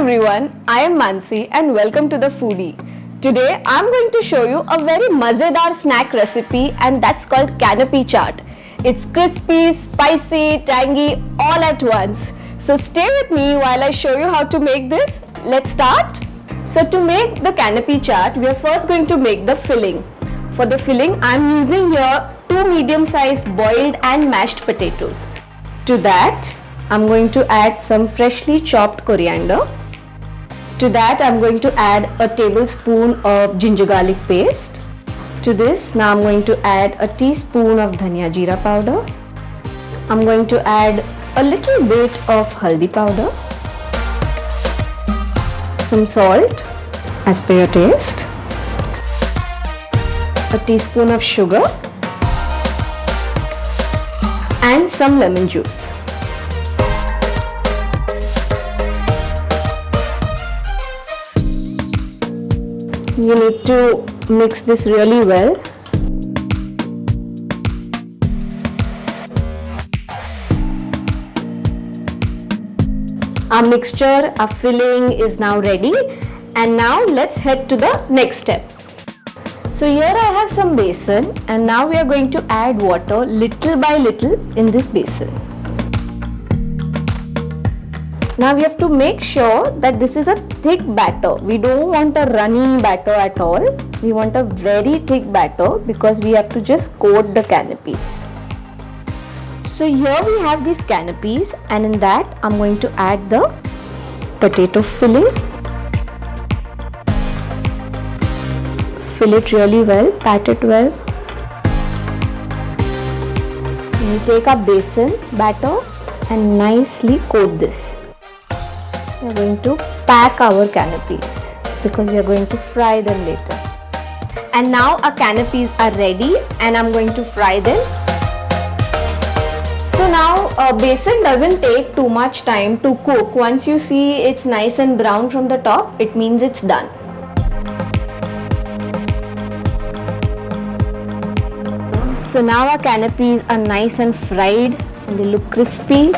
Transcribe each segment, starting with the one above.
everyone, I am Mansi and welcome to The Foodie. Today I am going to show you a very mazedar snack recipe and that's called canopy chaat. It's crispy, spicy, tangy all at once. So stay with me while I show you how to make this. Let's start. So to make the canopy chaat, we are first going to make the filling. For the filling, I am using here 2 medium-sized boiled and mashed potatoes. To that, I'm going to add some freshly chopped coriander. To that, I'm going to add a tablespoon of ginger garlic paste. To this, now I'm going to add a teaspoon of dhania jeera powder. I'm going to add a little bit of haldi powder. Some salt as per your taste. A teaspoon of sugar. And some lemon juice. You need to mix this really well. Our mixture, our filling is now ready, and now let's head to the next step. So here I have some basin and now we are going to add water little by little in this basin. Now we have to make sure that this is a thick batter. We don't want a runny batter at all. We want a very thick batter because we have to just coat the canopies. So here we have these canopies and in that I'm going to add the potato filling. Fill it really well, pat it well. We take our basin batter and nicely coat this. We are going to pack our canopies because we are going to fry them later. And now our canopies are ready and I'm going to fry them. So now basin doesn't take too much time to cook. Once you see it's nice and brown from the top, it means it's done. So now our canopies are nice and fried and they look crispy.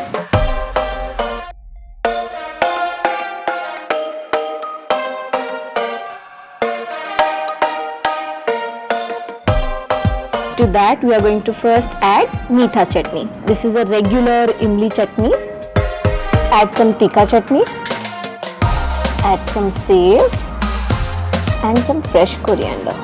To that, we are going to first add meetha chutney. This is a regular imli chutney. Add some tikka chutney. Add some sev and some fresh coriander.